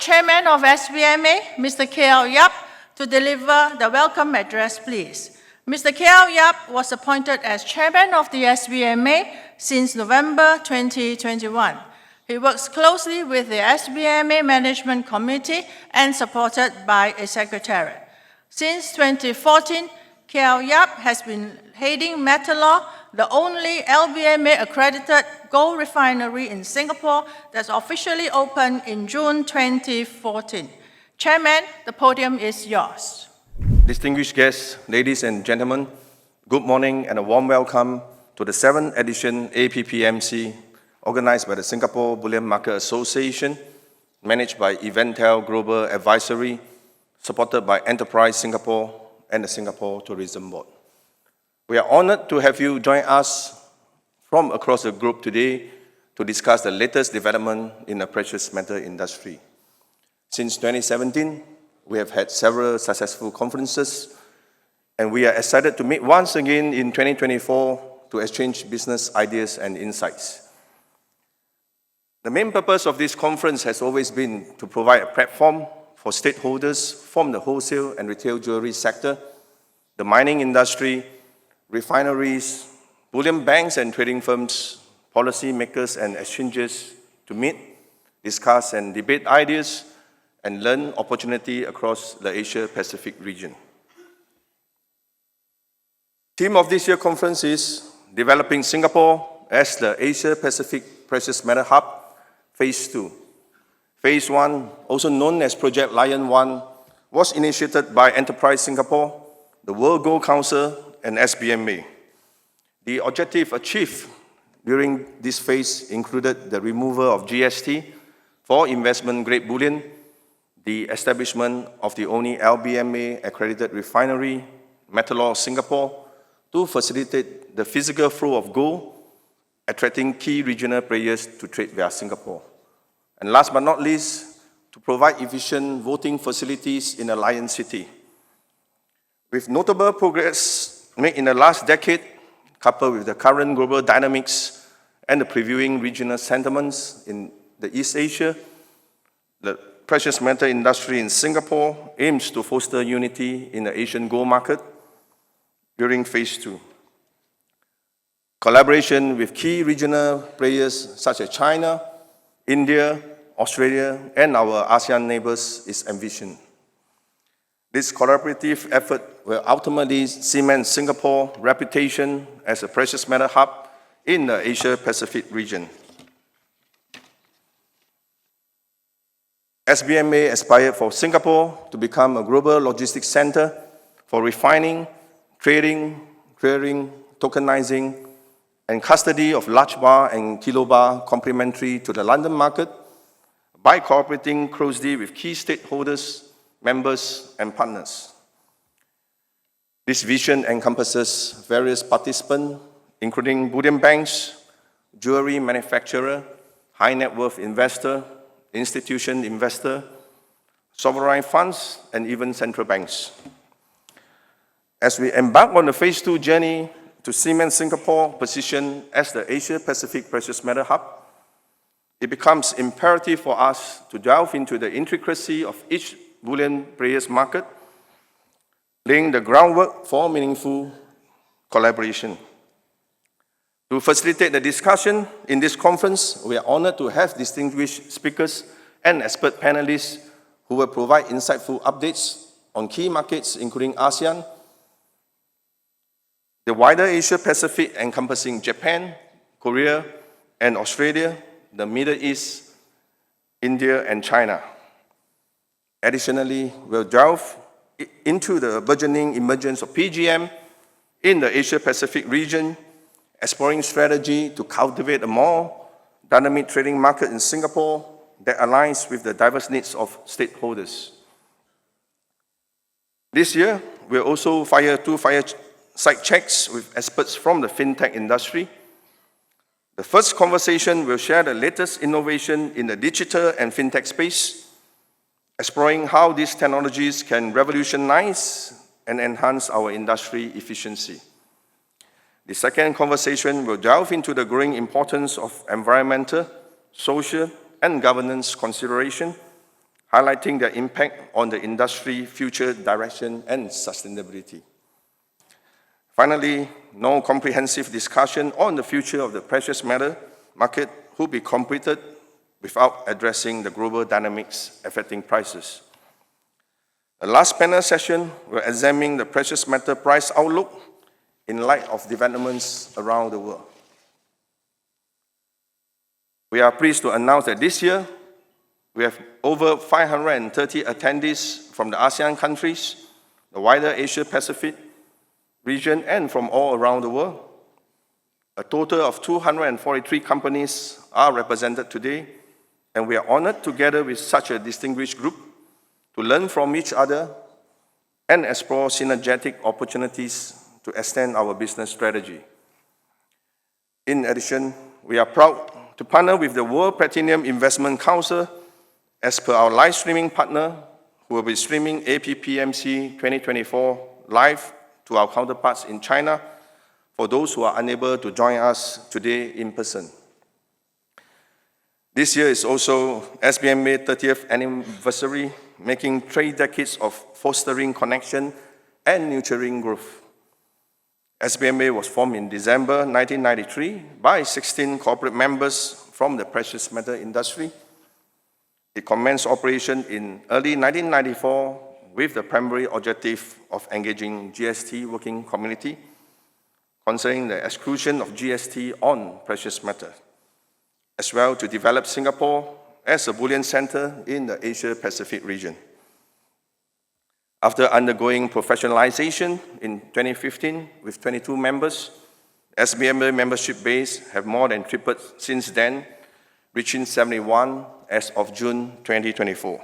Chairman of SBMA, Mr. K.L. Yap, to deliver the welcome address, please. Mr. K.L. Yap was appointed as Chairman of the SBMA since November 2021. He works closely with the SBMA Management Committee and supported by a secretariat. Since 2014, K.L. Yap has been heading Metalor, the only LBMA-accredited gold refinery in Singapore that's officially opened in June 2014. Chairman, the podium is yours. Distinguished guests, ladies and gentlemen, good morning and a warm welcome to the 7th edition APPMC, organized by the Singapore Bullion Market Association, managed by Eventel Global Advisory, supported by Enterprise Singapore and the Singapore Tourism Board. We are honored to have you join us from across the group today to discuss the latest development in the precious metal industry. Since 2017, we have had several successful conferences, and we are excited to meet once again in 2024 to exchange business ideas and insights. The main purpose of this conference has always been to provide a platform for stakeholders from the wholesale and retail jewelry sector, the mining industry, refineries, bullion banks and trading firms, policy makers and exchanges to meet, discuss and debate ideas and learn opportunity across the Asia-Pacific region. The theme of this year's conference is Developing Singapore as the Asia-Pacific Precious Metal Hub, Phase 2. Phase 1, also known as Project Lion 1, was initiated by Enterprise Singapore, the World Gold Council, and SBMA. The objective achieved during this phase included the removal of GST for investment-grade bullion, the establishment of the only LBMA-accredited refinery, Metalor Singapore, to facilitate the physical flow of gold, attracting key regional players to trade via Singapore. And last but not least, to provide efficient voting facilities in a Lion City. With notable progress made in the last decade, coupled with the current global dynamics and the previewing regional sentiments in the East Asia, the precious metal industry in Singapore aims to foster unity in the Asian gold market during Phase 2. Collaboration with key regional players such as China, India, Australia, and our ASEAN neighbors is envisioned. This collaborative effort will ultimately cement Singapore's reputation as a precious metal hub in the Asia-Pacific region. SBMA aspired for Singapore to become a global logistics center for refining, trading, clearing, tokenizing, and custody of large bar and kilobar complementary to the London market by cooperating closely with key stakeholders, members, and partners. This vision encompasses various participants, including bullion banks, jewelry manufacturer, high net worth investor, institution investor, sovereign funds, and even central banks. As we embark on the Phase 2 journey to cement Singapore's position as the Asia-Pacific Precious Metal Hub, it becomes imperative for us to delve into the intricacy of each bullion player's market, laying the groundwork for meaningful collaboration. To facilitate the discussion in this conference, we are honored to have distinguished speakers and expert panelists who will provide insightful updates on key markets including ASEAN, the wider Asia-Pacific encompassing Japan, Korea, and Australia, the Middle East, India, and China. Additionally, we'll delve into the burgeoning emergence of PGM in the Asia-Pacific region, exploring strategy to cultivate a more dynamic trading market in Singapore that aligns with the diverse needs of stakeholders. This year, we'll also fire two fireside checks with experts from the fintech industry. The first conversation will share the latest innovation in the digital and fintech space, exploring how these technologies can revolutionize and enhance our industry efficiency. The second conversation will delve into the growing importance of environmental, social, and governance consideration, highlighting their impact on the industry, future direction, and sustainability. Finally, no comprehensive discussion on the future of the precious metal market will be completed without addressing the global dynamics affecting prices. The last panel session will examine the precious metal price outlook in light of developments around the world. We are pleased to announce that this year, we have over 530 attendees from the ASEAN countries, the wider Asia-Pacific region, and from all around the world. A total of 243 companies are represented today, and we are honored together with such a distinguished group to learn from each other and explore synergetic opportunities to extend our business strategy. In addition, we are proud to partner with the World Platinum Investment Council as per our live streaming partner, who will be streaming APPMC 2024 live to our counterparts in China for those who are unable to join us today in person. This year is also SBMA 30th anniversary, making 3 decades of fostering connection and nurturing growth. SBMA was formed in December 1993 by 16 corporate members from the precious metal industry. It commenced operation in early 1994 with the primary objective of engaging GST working community concerning the exclusion of GST on precious metal, as well to develop Singapore as a bullion center in the Asia-Pacific region. After undergoing professionalization in 2015 with 22 members, SBMA membership base have more than tripled since then, reaching 71 as of June 2024.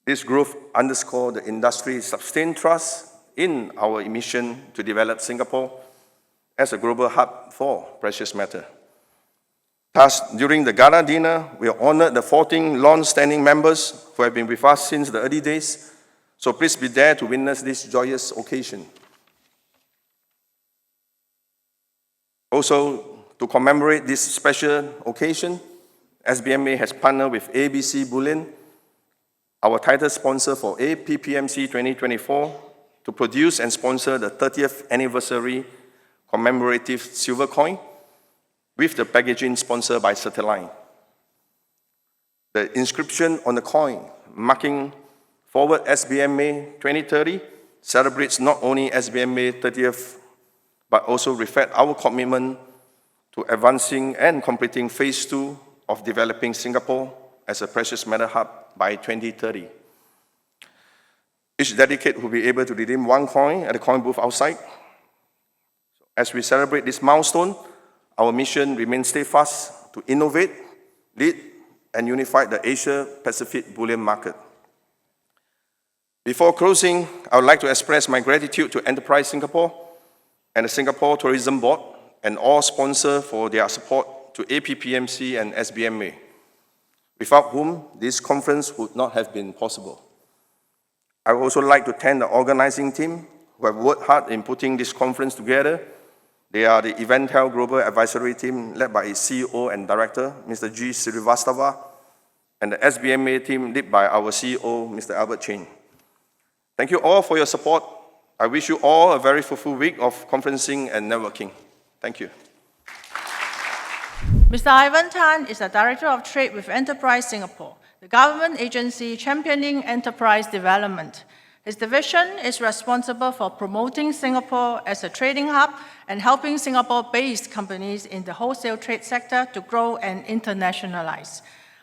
This growth underscores the industry's sustained trust in our mission to develop Singapore as a global hub for precious metal. Thus, during the gala dinner, we honored the 14 long-standing members who have been with us since the early days, so please be there to witness this joyous occasion. Also, to commemorate this special occasion, SBMA has partnered with ABC Bullion, our title sponsor for APPMC 2024, to produce and sponsor the 30th anniversary commemorative silver coin, with the packaging sponsored by Satellite. The inscription on the coin, marking Forward SBMA 2030, celebrates not only SBMA 30th, but also reflects our commitment to advancing and completing phase 2 of developing Singapore as a precious metal hub by 2030. Each delegate will be able to redeem 1 coin at the coin booth outside. As we celebrate this milestone, our mission remains steadfast to innovate, lead, and unify the Asia-Pacific bullion market. Before closing, I would like to express my gratitude to Enterprise Singapore and the Singapore Tourism Board and all sponsors for their support to APPMC and SBMA, without whom this conference would not have been possible. I would also like to thank the organizing team who have worked hard in putting this conference together. They are the Eventel Global Advisory Team led by its CEO and Director, Mr. G. Srivastava, and the SBMA team led by our CEO, Mr. Albert Chen. Thank you all for your support. I wish you all a very fruitful week of conferencing and networking. Thank you. Mr. Ivan Tan is the Director of Trade with Enterprise Singapore, the government agency championing enterprise development. His division is responsible for promoting Singapore as a trading hub and helping Singapore-based companies in the wholesale trade sector to grow and internationalize.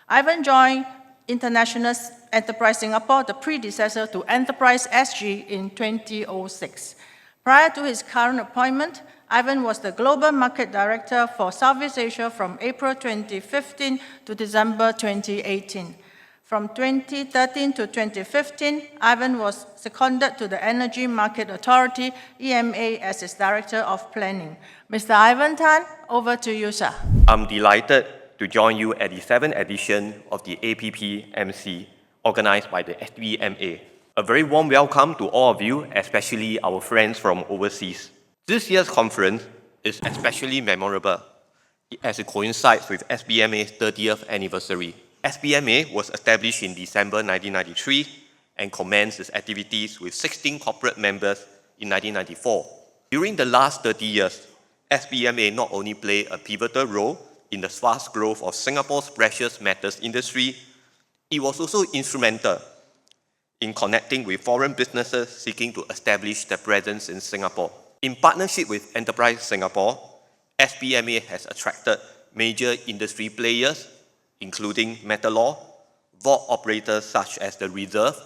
Ivan joined International Enterprise Singapore, the predecessor to Enterprise SG, in 2006. Prior to his current appointment, Ivan was the Global Market Director for Southeast Asia from April 2015 to December 2018. From 2013 to 2015, Ivan was seconded to the Energy Market Authority, EMA, as its Director of Planning. Mr. Ivan Tan, over to you, sir. I'm delighted to join you at the 7th edition of the APPMC, organized by the SBMA. A very warm welcome to all of you, especially our friends from overseas. This year's conference is especially memorable as it coincides with SBMA's 30th anniversary. SBMA was established in December 1993 and commenced its activities with 16 corporate members in 1994. During the last 30 years, SBMA not only played a pivotal role in the fast growth of Singapore's precious metals industry, it was also instrumental in connecting with foreign businesses seeking to establish their presence in Singapore. In partnership with Enterprise Singapore, SBMA has attracted major industry players, including Metalor, vault operators such as the Reserve,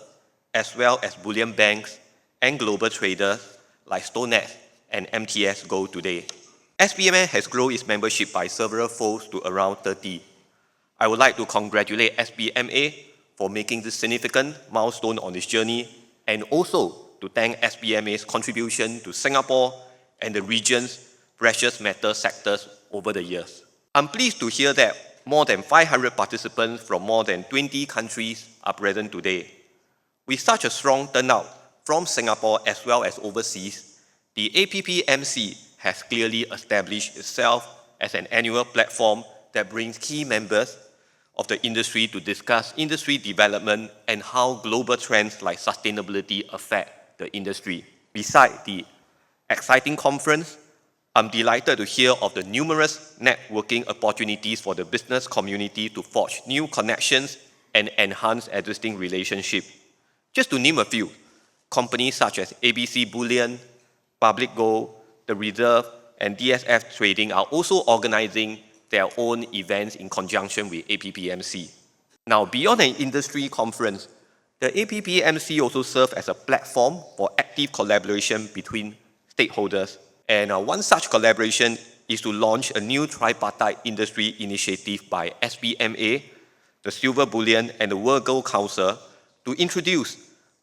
as well as bullion banks and global traders like StoneX and MTS Gold today. SBMA has grown its membership by several folds to around 30. I would like to congratulate SBMA for making this significant milestone on this journey, and also to thank SBMA's contribution to Singapore and the region's precious metal sectors over the years. I'm pleased to hear that more than 500 participants from more than 20 countries are present today. With such a strong turnout from Singapore as well as overseas, the APPMC has clearly established itself as an annual platform that brings key members of the industry to discuss industry development and how global trends like sustainability affect the industry. Besides the exciting conference, I'm delighted to hear of the numerous networking opportunities for the business community to forge new connections and enhance existing relationships. Just to name a few, companies such as ABC Bullion, Public Gold, the Reserve, and DSF Trading are also organizing their own events in conjunction with APPMC. Now, beyond an industry conference, the APPMC also serves as a platform for active collaboration between stakeholders. And one such collaboration is to launch a new tripartite industry initiative by SBMA, the Silver Bullion, and the World Gold Council to introduce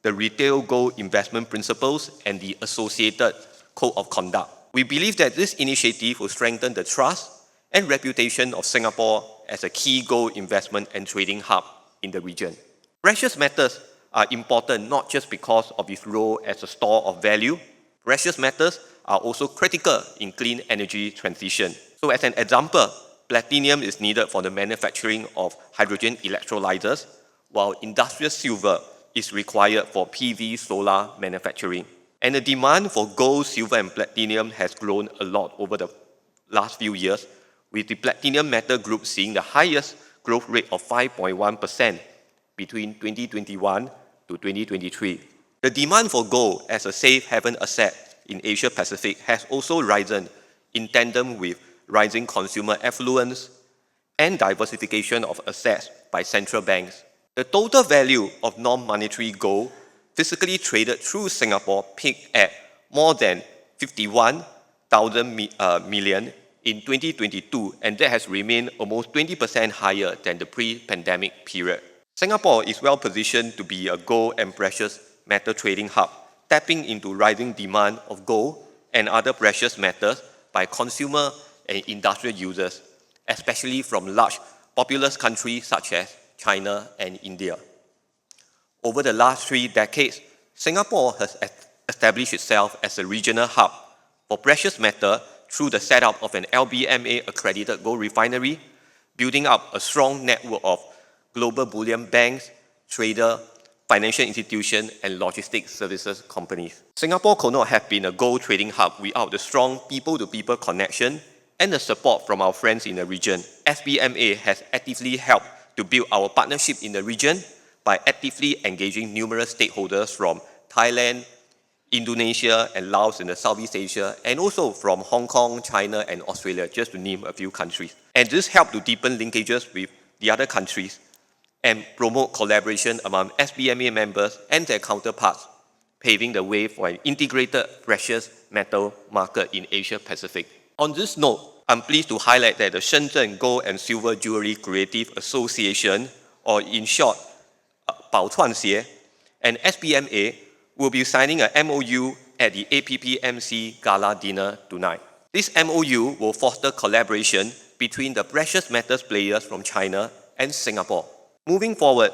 the Retail Gold Investment Principles and the associated Code of Conduct. We believe that this initiative will strengthen the trust and reputation of Singapore as a key gold investment and trading hub in the region. Precious metals are important not just because of its role as a store of value. Precious metals are also critical in clean energy transition. So as an example, platinum is needed for the manufacturing of hydrogen electrolyzers, while industrial silver is required for PV solar manufacturing. And the demand for gold, silver, and platinum has grown a lot over the last few years, with the platinum metal group seeing the highest growth rate of 5.1% between 2021 to 2023. The demand for gold as a safe haven asset in Asia Pacific has also risen in tandem with rising consumer affluence and diversification of assets by central banks. The total value of non-monetary gold physically traded through Singapore peaked at more than 51,000 million in 2022, and that has remained almost 20% higher than the pre-pandemic period. Singapore is well positioned to be a gold and precious metal trading hub, tapping into rising demand of gold and other precious metals by consumer and industrial users, especially from large populous countries such as China and India. Over the last 3 decades, Singapore has established itself as a regional hub for precious metal through the setup of an LBMA accredited gold refinery, building up a strong network of global bullion banks, traders, financial institutions, and logistics services companies. Singapore could not have been a gold trading hub without the strong people-to-people connection and the support from our friends in the region. SBMA has actively helped to build our partnership in the region by actively engaging numerous stakeholders from Thailand, Indonesia, and Laos in the Southeast Asia, and also from Hong Kong, China, and Australia, just to name a few countries. And this helped to deepen linkages with the other countries and promote collaboration among SBMA members and their counterparts, paving the way for an integrated precious metal market in Asia Pacific. On this note, I'm pleased to highlight that the Shenzhen Gold and Silver Jewelry Creative Association, or in short, Bao Chuan Xie, and SBMA will be signing a MOU at the APPMC Gala Dinner tonight. This MOU will foster collaboration between the precious metals players from China and Singapore. Moving forward,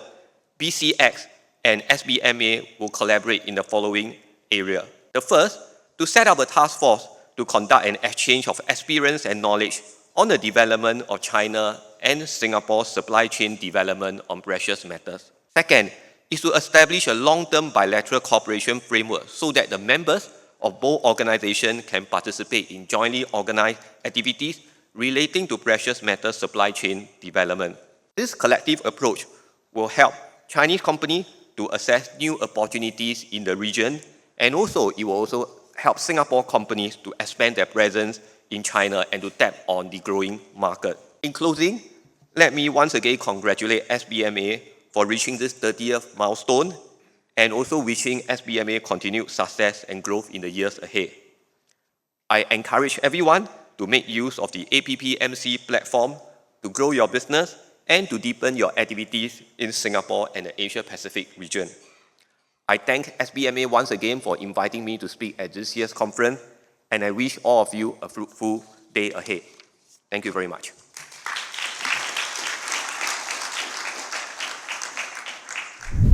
BCX and SBMA will collaborate in the following area. The first, to set up a task force to conduct an exchange of experience and knowledge on the development of China and Singapore's supply chain development on precious metals. Second is to establish a long-term bilateral cooperation framework so that the members of both organizations can participate in jointly organized activities relating to precious metal supply chain development. This collective approach will help Chinese companies to assess new opportunities in the region, and also it will also help Singapore companies to expand their presence in China and to tap on the growing market. In closing, let me once again congratulate SBMA for reaching this 30th milestone, and also wishing SBMA continued success and growth in the years ahead. I encourage everyone to make use of the APPMC platform to grow your business and to deepen your activities in Singapore and the Asia-Pacific region. I thank SBMA once again for inviting me to speak at this year's conference, and I wish all of you a fruitful day ahead. Thank you very much.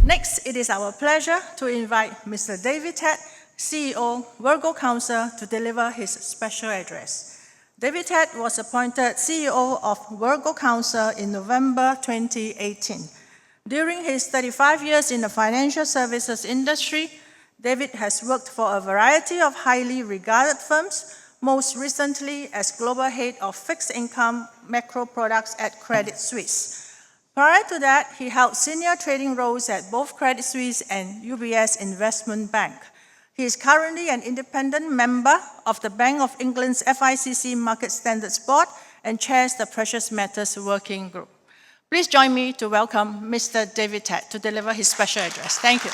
Next, it is our pleasure to invite Mr. David Tait, CEO, Virgo Council, to deliver his special address. David Tait was appointed CEO of Virgo Council in November 2018. During his 35 years in the financial services industry, David has worked for a variety of highly regarded firms, most recently as Global Head of Fixed Income Macro Products at Credit Suisse. Prior to that, he held senior trading roles at both Credit Suisse and UBS Investment Bank. He is currently an independent member of the Bank of England's FICC Market Standards Board and chairs the Precious Metals Working Group. Please join me to welcome Mr. David Tait to deliver his special address. Thank you.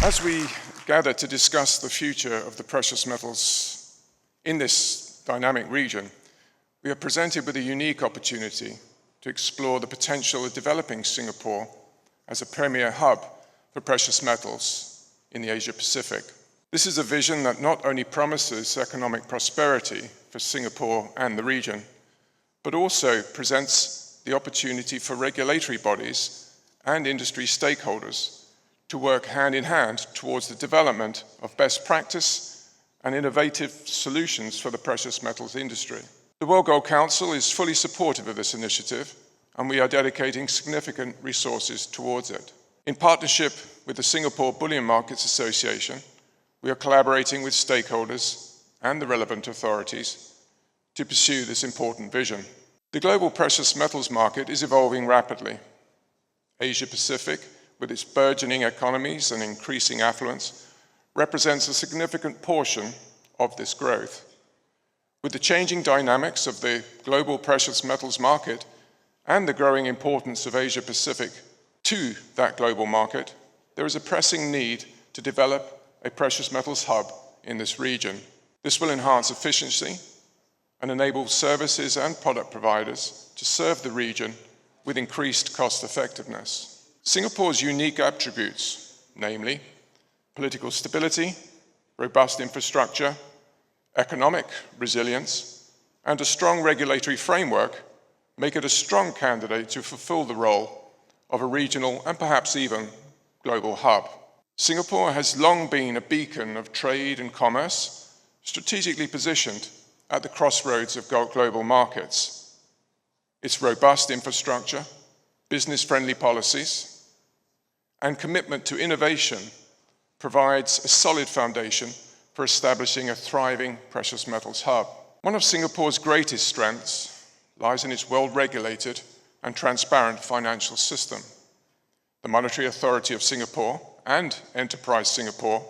As we gather to discuss the future of the precious metals in this dynamic region, we are presented with a unique opportunity to explore the potential of developing Singapore as a premier hub for precious metals in the Asia-Pacific. This is a vision that not only promises economic prosperity for Singapore and the region, but also presents the opportunity for regulatory bodies and industry stakeholders to work hand in hand towards the development of best practice and innovative solutions for the precious metals industry. The World Gold Council is fully supportive of this initiative, and we are dedicating significant resources towards it. In partnership with the Singapore Bullion Markets Association, we are collaborating with stakeholders and the relevant authorities to pursue this important vision. The global precious metals market is evolving rapidly. Asia-Pacific, with its burgeoning economies and increasing affluence, represents a significant portion of this growth. With the changing dynamics of the global precious metals market and the growing importance of Asia-Pacific to that global market, there is a pressing need to develop a precious metals hub in this region. This will enhance efficiency and enable services and product providers to serve the region with increased cost effectiveness. Singapore's unique attributes, namely political stability, robust infrastructure, economic resilience, and a strong regulatory framework, make it a strong candidate to fulfill the role of a regional and perhaps even global hub. Singapore has long been a beacon of trade and commerce, strategically positioned at the crossroads of global markets. Its robust infrastructure, business-friendly policies, and commitment to innovation provides a solid foundation for establishing a thriving precious metals hub. One of Singapore's greatest strengths lies in its well-regulated and transparent financial system. The Monetary Authority of Singapore and Enterprise Singapore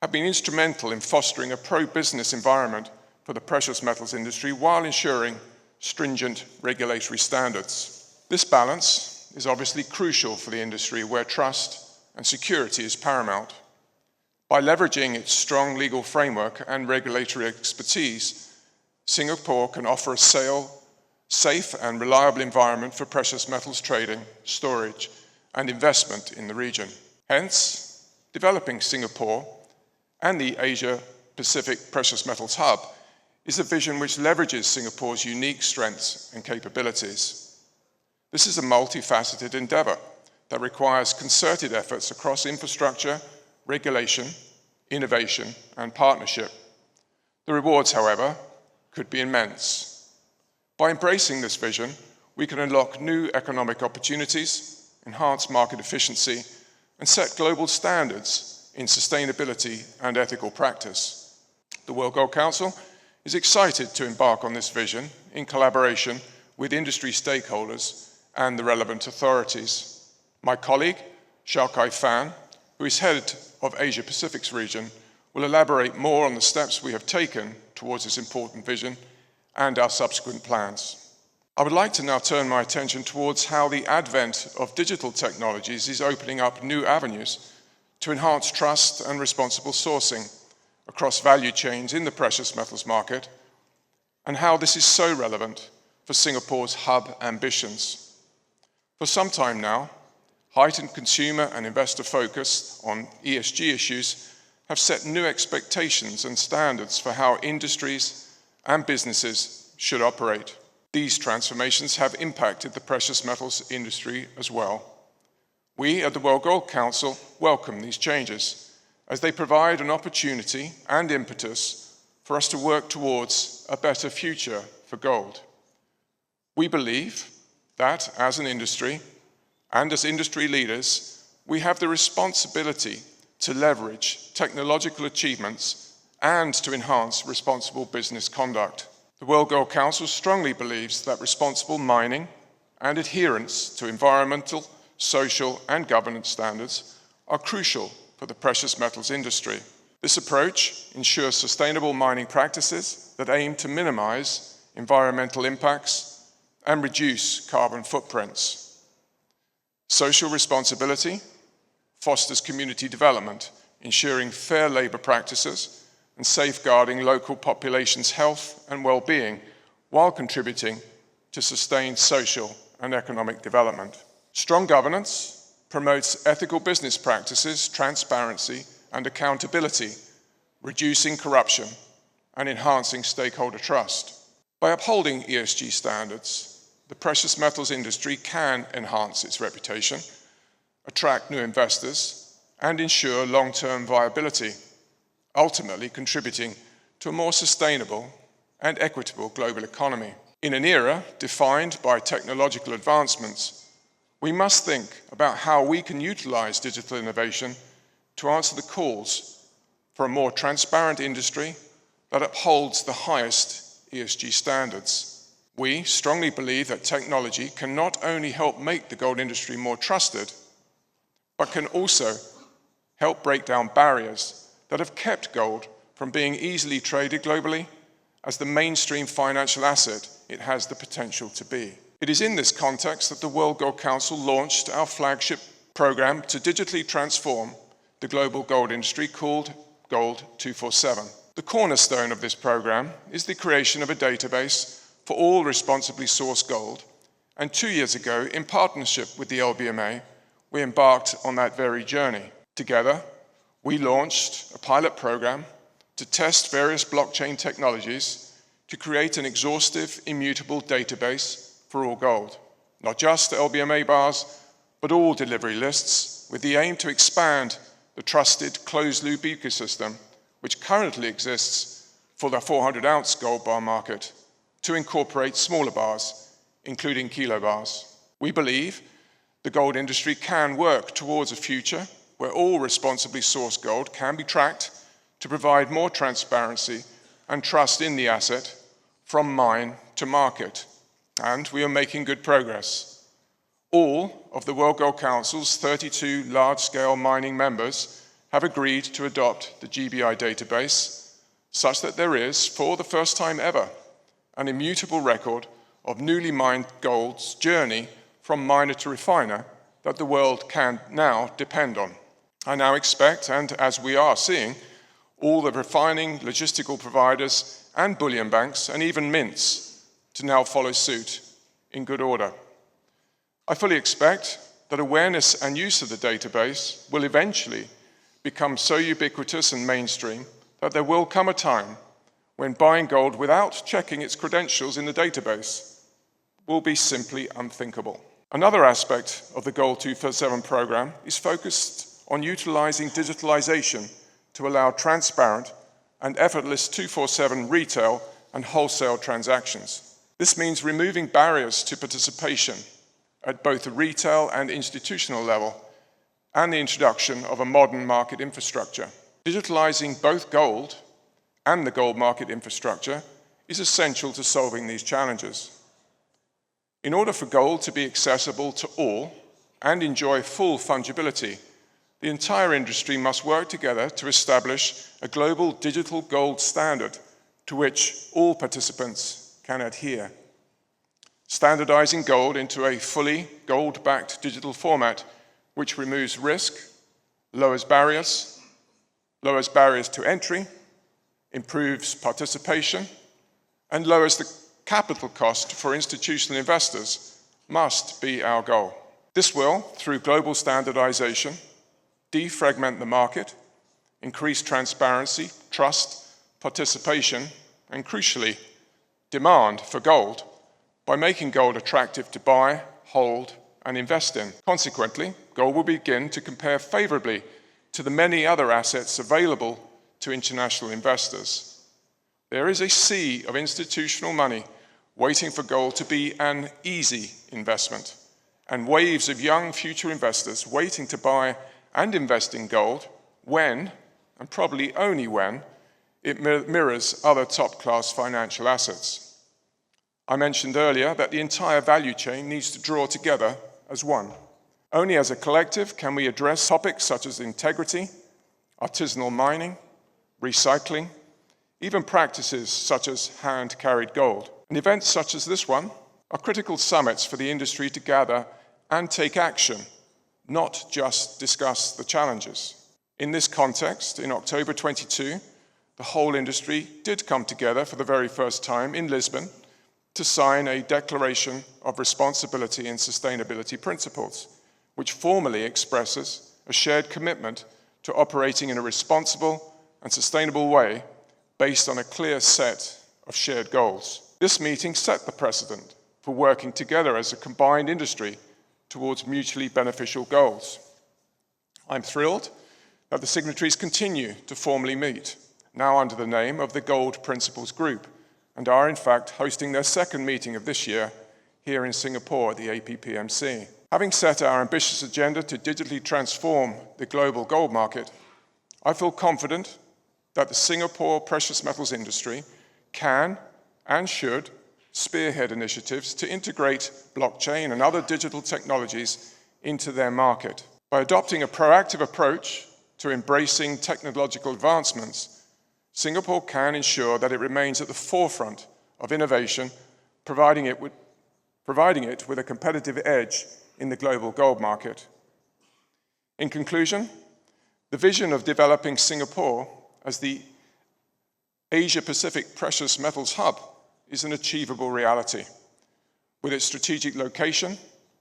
have been instrumental in fostering a pro-business environment for the precious metals industry while ensuring stringent regulatory standards. This balance is obviously crucial for the industry where trust and security is paramount. By leveraging its strong legal framework and regulatory expertise, Singapore can offer a safe and reliable environment for precious metals trading, storage, and investment in the region. Hence, developing Singapore and the Asia-Pacific Precious Metals Hub is a vision which leverages Singapore's unique strengths and capabilities. This is a multifaceted endeavor that requires concerted efforts across infrastructure, regulation, innovation, and partnership. The rewards, however, could be immense. By embracing this vision, we can unlock new economic opportunities, enhance market efficiency, and set global standards in sustainability and ethical practice. The World Gold Council is excited to embark on this vision in collaboration with industry stakeholders and the relevant authorities. My colleague, Xiaokai Fan, who is head of Asia Pacific's region, will elaborate more on the steps we have taken towards this important vision and our subsequent plans. I would like to now turn my attention towards how the advent of digital technologies is opening up new avenues to enhance trust and responsible sourcing across value chains in the precious metals market, and how this is so relevant for Singapore's hub ambitions. For some time now, heightened consumer and investor focus on ESG issues have set new expectations and standards for how industries and businesses should operate. These transformations have impacted the precious metals industry as well. We at the World Gold Council welcome these changes, as they provide an opportunity and impetus for us to work towards a better future for gold. We believe that as an industry and as industry leaders, we have the responsibility to leverage technological achievements and to enhance responsible business conduct. The World Gold Council strongly believes that responsible mining and adherence to environmental, social, and governance standards are crucial for the precious metals industry. This approach ensures sustainable mining practices that aim to minimize environmental impacts and reduce carbon footprints. Social responsibility fosters community development, ensuring fair labor practices and safeguarding local populations' health and well-being while contributing to sustained social and economic development. Strong governance promotes ethical business practices, transparency, and accountability, reducing corruption and enhancing stakeholder trust. By upholding ESG standards, the precious metals industry can enhance its reputation, attract new investors, and ensure long-term viability, ultimately contributing to a more sustainable and equitable global economy. In an era defined by technological advancements, we must think about how we can utilize digital innovation to answer the calls for a more transparent industry that upholds the highest ESG standards. We strongly believe that technology can not only help make the gold industry more trusted, but can also help break down barriers that have kept gold from being easily traded globally as the mainstream financial asset it has the potential to be. It is in this context that the World Gold Council launched our flagship program to digitally transform the global gold industry called Gold 247. The cornerstone of this program is the creation of a database for all responsibly sourced gold, and 2 years ago, in partnership with the LBMA, we embarked on that very journey. Together, we launched a pilot program to test various blockchain technologies to create an exhaustive, immutable database for all gold, not just LBMA bars, but all delivery lists, with the aim to expand the trusted closed-loop ecosystem, which currently exists for the 400-ounce gold bar market, to incorporate smaller bars, including kilo bars. We believe the gold industry can work towards a future where all responsibly sourced gold can be tracked to provide more transparency and trust in the asset from mine to market. And we are making good progress. All of the World Gold Council's 32 large-scale mining members have agreed to adopt the GBI database, such that there is, for the first time ever, an immutable record of newly mined gold's journey from miner to refiner that the world can now depend on. I now expect, and as we are seeing, all the refining, logistical providers and bullion banks and even mints to now follow suit in good order. I fully expect that awareness and use of the database will eventually become so ubiquitous and mainstream that there will come a time when buying gold without checking its credentials in the database will be simply unthinkable. Another aspect of the Gold 247 program is focused on utilizing digitalization to allow transparent and effortless 247 retail and wholesale transactions. This means removing barriers to participation at both the retail and institutional level, and the introduction of a modern market infrastructure. Digitalizing both gold and the gold market infrastructure is essential to solving these challenges. In order for gold to be accessible to all and enjoy full fungibility, the entire industry must work together to establish a global digital gold standard to which all participants can adhere. Standardizing gold into a fully gold-backed digital format which removes risk, lowers barriers to entry, improves participation, and lowers the capital cost for institutional investors must be our goal. This will, through global standardization, defragment the market, increase transparency, trust, participation, and crucially, demand for gold by making gold attractive to buy, hold, and invest in. Consequently, gold will begin to compare favorably to the many other assets available to international investors. There is a sea of institutional money waiting for gold to be an easy investment, and waves of young future investors waiting to buy and invest in gold when, and probably only when, it mirrors other top-class financial assets. I mentioned earlier that the entire value chain needs to draw together as one. Only as a collective can we address topics such as integrity, artisanal mining, recycling, even practices such as hand-carried gold. And events such as this one are critical summits for the industry to gather and take action, not just discuss the challenges. In this context, in October 22, the whole industry did come together for the very first time in Lisbon to sign a Declaration of Responsibility and Sustainability Principles, which formally expresses a shared commitment to operating in a responsible and sustainable way based on a clear set of shared goals. This meeting set the precedent for working together as a combined industry towards mutually beneficial goals. I'm thrilled that the signatories continue to formally meet, now under the name of the Gold Principles Group, and are in fact hosting their second meeting of this year here in Singapore at the APPMC. Having set our ambitious agenda to digitally transform the global gold market, I feel confident that the Singapore precious metals industry can and should spearhead initiatives to integrate blockchain and other digital technologies into their market. By adopting a proactive approach to embracing technological advancements, Singapore can ensure that it remains at the forefront of innovation, providing it with a competitive edge in the global gold market. In conclusion, the vision of developing Singapore as the Asia-Pacific precious metals hub is an achievable reality. With its strategic location,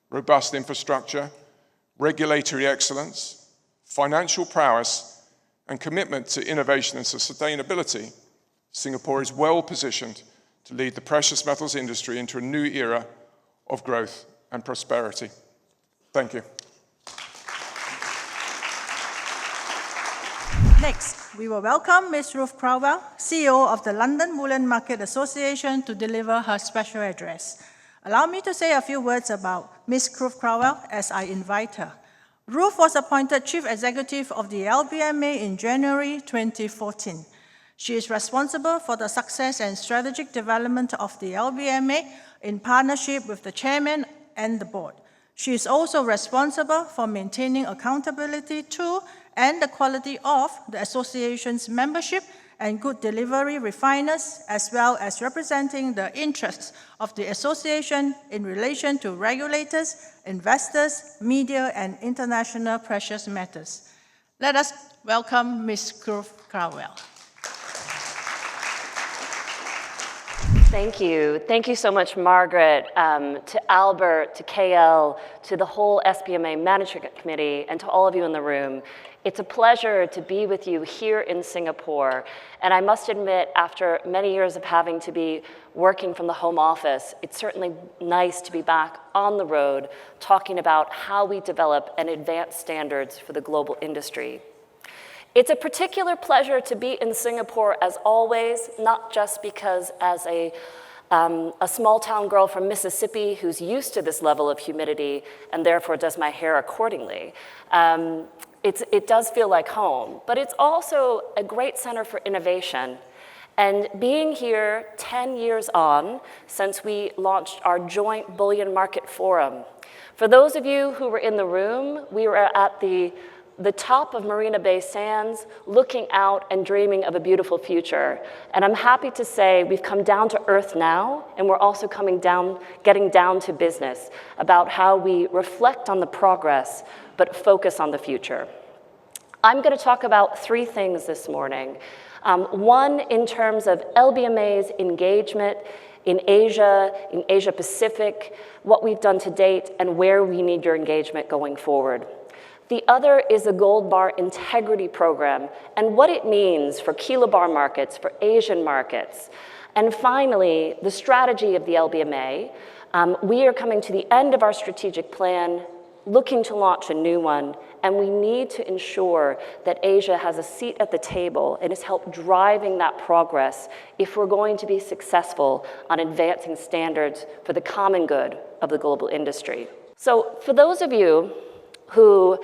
robust infrastructure, regulatory excellence, financial prowess, and commitment to innovation and sustainability, Singapore is well positioned to lead the precious metals industry into a new era of growth and prosperity. Thank you. Next, we will welcome Ms. Ruth Crowell, CEO of the London Bullion Market Association, to deliver her special address. Allow me to say a few words about Ms. Ruth Crowell as I invite her. Ruth was appointed Chief Executive of the LBMA in January 2014. She is responsible for the success and strategic development of the LBMA in partnership with the chairman and the board. She is also responsible for maintaining accountability to and the quality of the association's membership and good delivery refiners, as well as representing the interests of the association in relation to regulators, investors, media, and international precious matters. Let us welcome Ms. Ruth Crowell. Thank you. Thank you so much, Margaret, to Albert, to KL, to the whole SBMA Management Committee, and to all of you in the room. It's a pleasure to be with you here in Singapore. And I must admit, after many years of having to be working from the home office, it's certainly nice to be back on the road talking about how we develop and advance standards for the global industry. It's a particular pleasure to be in Singapore as always, not just because as a small town girl from Mississippi who's used to this level of humidity and therefore does my hair accordingly. It does feel like home, but it's also a great center for innovation. And being here 10 years on since we launched our joint bullion market forum. For those of you who were in the room, we were at the top of Marina Bay Sands, looking out and dreaming of a beautiful future. And I'm happy to say we've come down to earth now, and we're also getting down to business about how we reflect on the progress, but focus on the future. I'm going to talk about 3 things this morning. One, in terms of LBMA's engagement in Asia Pacific, what we've done to date, and where we need your engagement going forward. The other is the Gold Bar Integrity Program and what it means for kilobar markets, for Asian markets. And finally, the strategy of the LBMA. We are coming to the end of our strategic plan, looking to launch a new one, and we need to ensure that Asia has a seat at the table and is help driving that progress if we're going to be successful on advancing standards for the common good of the global industry. So for those of you who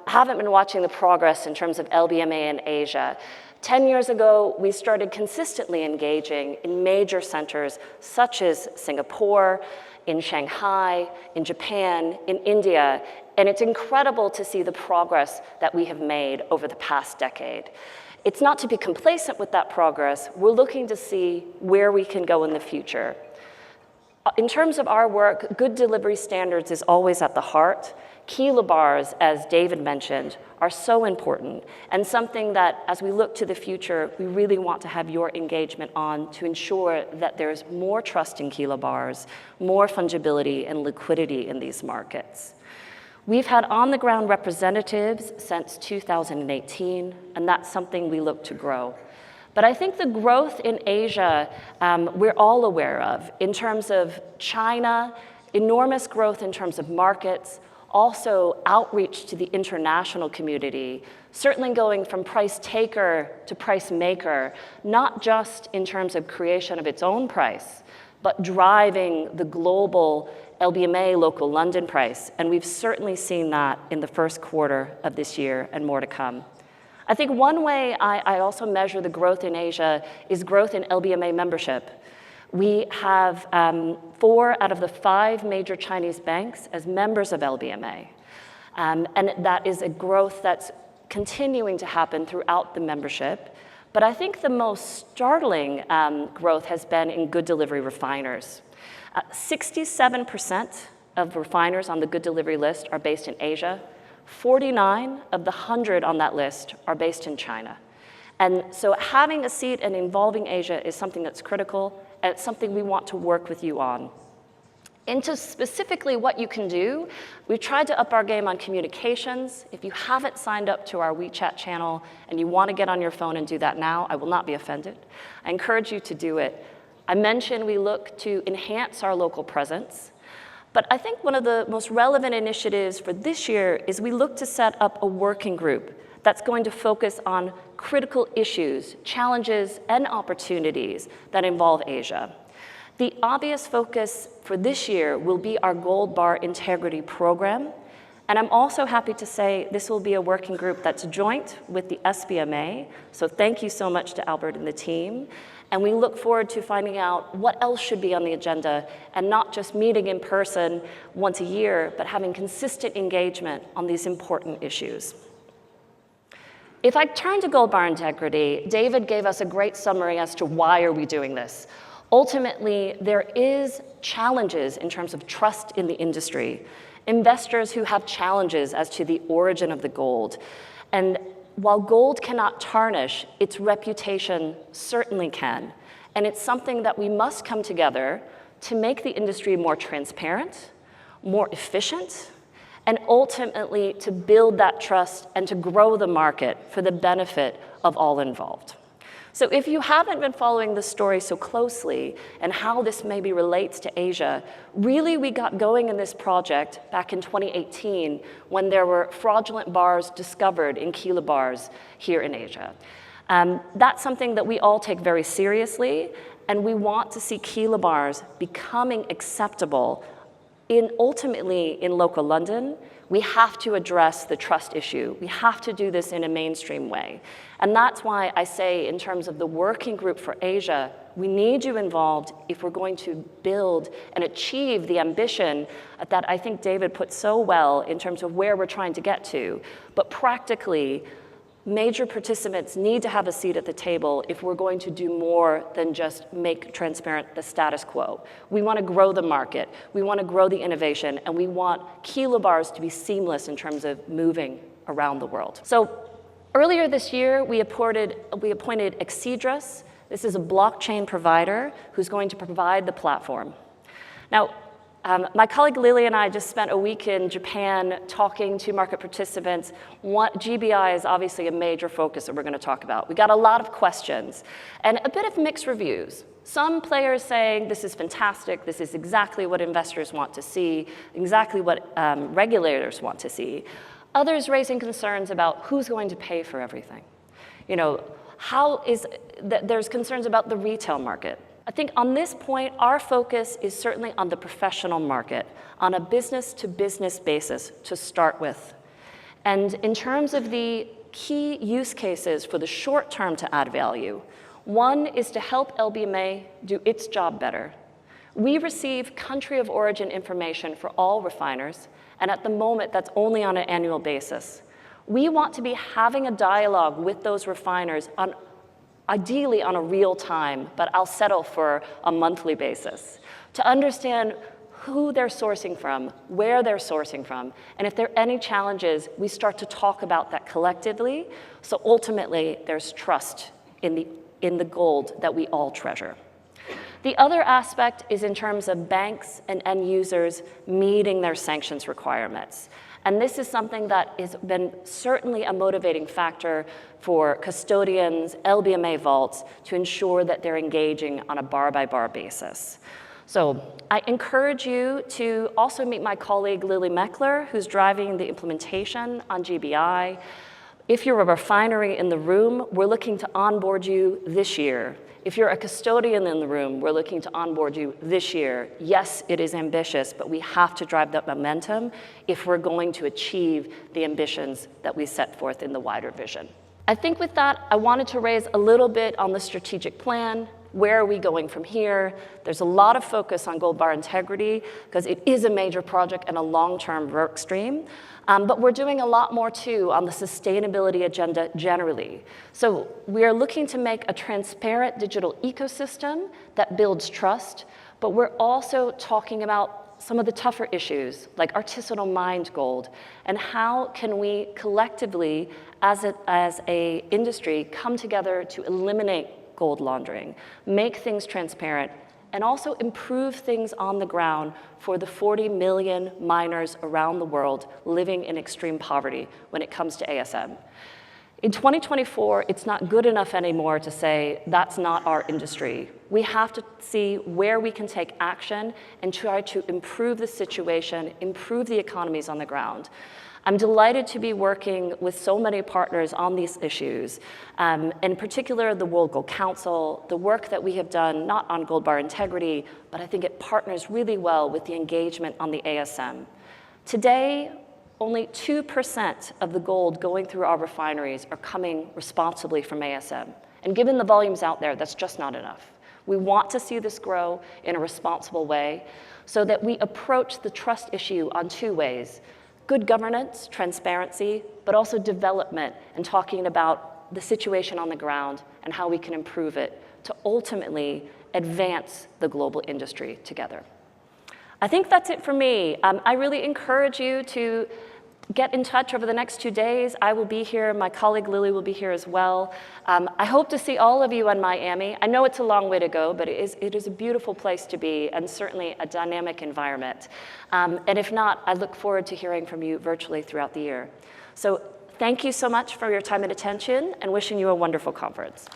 haven't been watching the progress in terms of LBMA in Asia, 10 years ago, we started consistently engaging in major centers such as Singapore, in Shanghai, in Japan, in India, and it's incredible to see the progress that we have made over the past decade. It's not to be complacent with that progress. We're looking to see where we can go in the future. In terms of our work, good delivery standards is always at the heart. Kilobars, as David mentioned, are so important and something that, as we look to the future, we really want to have your engagement on to ensure that there's more trust in kilobars, more fungibility and liquidity in these markets. We've had on-the-ground representatives since 2018, and that's something we look to grow. But I think the growth in Asia, we're all aware of, in terms of China, enormous growth in terms of markets, also outreach to the international community, certainly going from price taker to price maker, not just in terms of creation of its own price, but driving the global LBMA local London price. And we've certainly seen that in the first quarter of this year and more to come. I think one way I also measure the growth in Asia is growth in LBMA membership. We have 4 out of the 5 major Chinese banks as members of LBMA. And that is a growth that's continuing to happen throughout the membership. But I think the most startling growth has been in good delivery refiners. 67% of refiners on the good delivery list are based in Asia. 49 of the 100 on that list are based in China. And so having a seat and involving Asia is something that's critical, and it's something we want to work with you on. Into specifically what you can do, we've tried to up our game on communications. If you haven't signed up to our WeChat channel and you want to get on your phone and do that now, I will not be offended. I encourage you to do it. I mentioned we look to enhance our local presence. But I think one of the most relevant initiatives for this year is we look to set up a working group that's going to focus on critical issues, challenges, and opportunities that involve Asia. The obvious focus for this year will be our Gold Bar Integrity Program. And I'm also happy to say this will be a working group that's joint with the SBMA. So thank you so much to Albert and the team. And we look forward to finding out what else should be on the agenda and not just meeting in person once a year, but having consistent engagement on these important issues. If I turn to Gold Bar Integrity, David gave us a great summary as to why are we doing this. Ultimately, there is challenges in terms of trust in the industry, investors who have challenges as to the origin of the gold. And while gold cannot tarnish, its reputation certainly can. And it's something that we must come together to make the industry more transparent, more efficient, and ultimately to build that trust and to grow the market for the benefit of all involved. So if you haven't been following this story so closely and how this maybe relates to Asia, really we got going in this project back in 2018 when there were fraudulent bars discovered in kilobars here in Asia. That's something that we all take very seriously, and we want to see kilobars becoming acceptable ultimately in local London. We have to address the trust issue. We have to do this in a mainstream way. And that's why I say, in terms of the working group for Asia, we need you involved if we're going to build and achieve the ambition that I think David put so well in terms of where we're trying to get to. But practically, major participants need to have a seat at the table if we're going to do more than just make transparent the status quo. We want to grow the market, we want to grow the innovation, and we want kilobars to be seamless in terms of moving around the world. So earlier this year, we appointed Exedras. This is a blockchain provider who's going to provide the platform. Now, my colleague Lily and I just spent a week in Japan talking to market participants. GBI is obviously a major focus that we're going to talk about. We got a lot of questions and a bit of mixed reviews. Some players saying this is fantastic, this is exactly what investors want to see, exactly what regulators want to see. Others raising concerns about who's going to pay for everything. You know, there's concerns about the retail market. I think on this point, our focus is certainly on the professional market, on a business-to-business basis to start with. And in terms of the key use cases for the short term to add value, one is to help LBMA do its job better. We receive country of origin information for all refiners, and at the moment, that's only on an annual basis. We want to be having a dialogue with those refiners ideally on a real time, but I'll settle for a monthly basis, to understand who they're sourcing from, where they're sourcing from, and if there are any challenges, we start to talk about that collectively, so ultimately there's trust in the gold that we all treasure. The other aspect is in terms of banks and end users meeting their sanctions requirements. And this is something that has been certainly a motivating factor for custodians, LBMA vaults, to ensure that they're engaging on a bar-by-bar basis. So I encourage you to also meet my colleague Lily Meckler, who's driving the implementation on GBI. If you're a refinery in the room, we're looking to onboard you this year. If you're a custodian in the room, we're looking to onboard you this year. Yes, it is ambitious, but we have to drive that momentum if we're going to achieve the ambitions that we set forth in the wider vision. I think with that, I wanted to raise a little bit on the strategic plan. Where are we going from here? There's a lot of focus on gold bar integrity because it is a major project and a long-term work stream. But we're doing a lot more too on the sustainability agenda generally. So we are looking to make a transparent digital ecosystem that builds trust, but we're also talking about some of the tougher issues like artisanal mined gold, and how can we collectively as a industry come together to eliminate gold laundering, make things transparent, and also improve things on the ground for the 40 million miners around the world living in extreme poverty when it comes to ASM. In 2024, it's not good enough anymore to say that's not our industry. We have to see where we can take action and try to improve the situation, improve the economies on the ground. I'm delighted to be working with so many partners on these issues, in particular the World Gold Council, the work that we have done not on gold bar integrity, but I think it partners really well with the engagement on the ASM. Today, only 2% of the gold going through our refineries are coming responsibly from ASM. And given the volumes out there, that's just not enough. We want to see this grow in a responsible way so that we approach the trust issue on two ways. Good governance, transparency, but also development and talking about the situation on the ground and how we can improve it to ultimately advance the global industry together. I think that's it for me. I really encourage you to get in touch over the next 2 days. I will be here. My colleague Lily will be here as well. I hope to see all of you in Miami. I know it's a long way to go, but it is a beautiful place to be and certainly a dynamic environment. And if not, I look forward to hearing from you virtually throughout the year. So thank you so much for your time and attention and wishing you a wonderful conference.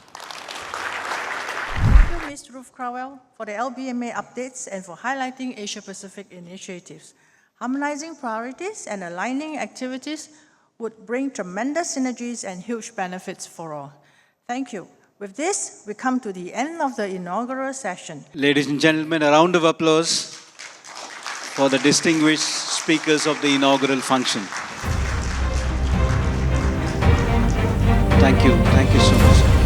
Ms. Ruth Crowell for the LBMA updates and for highlighting Asia-Pacific initiatives. Harmonizing priorities and aligning activities would bring tremendous synergies and huge benefits for all. Thank you. With this, we come to the end of the inaugural session. Ladies and gentlemen, a round of applause for the distinguished speakers of the inaugural function. Thank you so much.